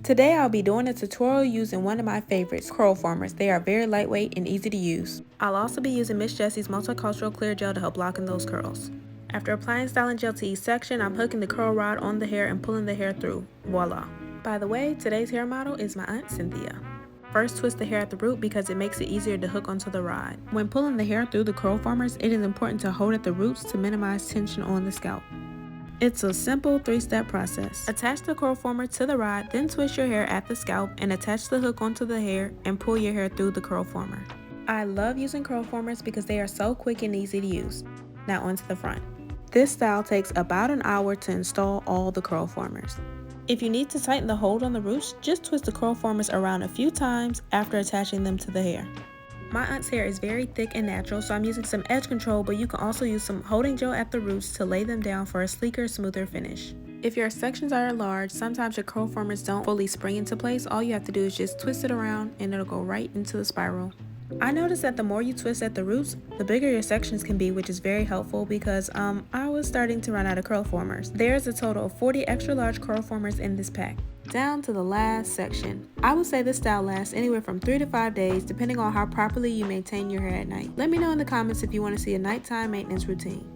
Today I'll be doing a tutorial using one of my favorites, CurlFormers. They are very lightweight and easy to use. I'll also be using Miss Jessie's multicultural clear gel to help lock in those curls. After applying styling gel to each section, I'm hooking the curl rod on the hair and pulling the hair through. Voila! By the way, today's hair model is my Aunt Cynthia. First, twist the hair at the root because it makes it easier to hook onto the rod. When pulling the hair through the CurlFormers, it is important to hold at the roots to minimize tension on the scalp. It's a simple 3-step process. Attach the CurlFormer to the rod, then twist your hair at the scalp and attach the hook onto the hair and pull your hair through the CurlFormer. I love using CurlFormers because they are so quick and easy to use. Now onto the front. This style takes about an hour to install all the CurlFormers. If you need to tighten the hold on the roots, just twist the CurlFormers around a few times after attaching them to the hair. My aunt's hair is very thick and natural, so I'm using some edge control, but you can also use some holding gel at the roots to lay them down for a sleeker, smoother finish. If your sections are large, sometimes your CurlFormers don't fully spring into place. All you have to do is just twist it around and it'll go right into the spiral. I noticed that the more you twist at the roots, the bigger your sections can be, which is very helpful because I was starting to run out of CurlFormers. There's a total of 40 extra large CurlFormers in this pack. Down to the last section. I would say this style lasts anywhere from 3 to 5 days depending on how properly you maintain your hair at night. Let me know in the comments if you want to see a nighttime maintenance routine.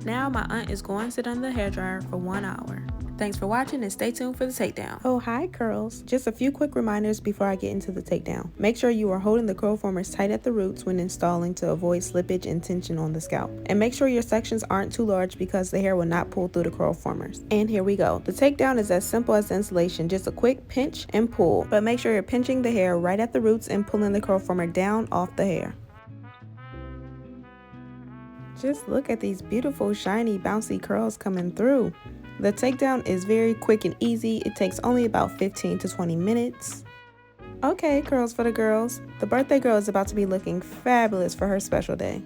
Now my aunt is going to sit on the hairdryer for 1 hour. Thanks for watching and stay tuned for the takedown. Oh, hi curls. Just a few quick reminders before I get into the takedown. Make sure you are holding the CurlFormers tight at the roots when installing to avoid slippage and tension on the scalp. And make sure your sections aren't too large because the hair will not pull through the CurlFormers. And here we go. The takedown is as simple as the installation, just a quick pinch and pull. But make sure you're pinching the hair right at the roots and pulling the CurlFormer down off the hair. Just look at these beautiful, shiny, bouncy curls coming through. The takedown is very quick and easy. It takes only about 15 to 20 minutes. Okay, curls for the girls. The birthday girl is about to be looking fabulous for her special day.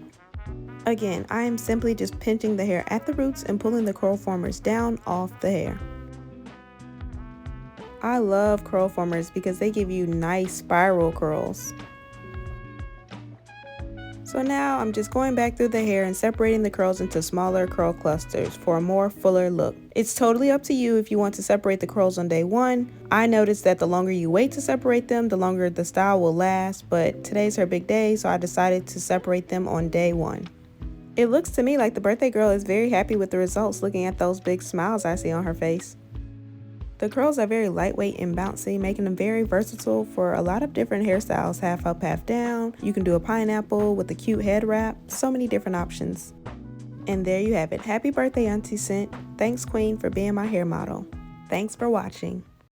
Again, I am simply just pinching the hair at the roots and pulling the CurlFormers down off the hair. I love CurlFormers because they give you nice spiral curls. So now I'm just going back through the hair and separating the curls into smaller curl clusters for a more fuller look. It's totally up to you if you want to separate the curls on day 1. I noticed that the longer you wait to separate them, the longer the style will last, but today's her big day, so I decided to separate them on day 1. It looks to me like the birthday girl is very happy with the results looking at those big smiles I see on her face. The curls are very lightweight and bouncy, making them very versatile for a lot of different hairstyles, half up, half down. You can do a pineapple with a cute head wrap, so many different options. And there you have it. Happy birthday, Auntie Cint. Thanks, Queen, for being my hair model. Thanks for watching.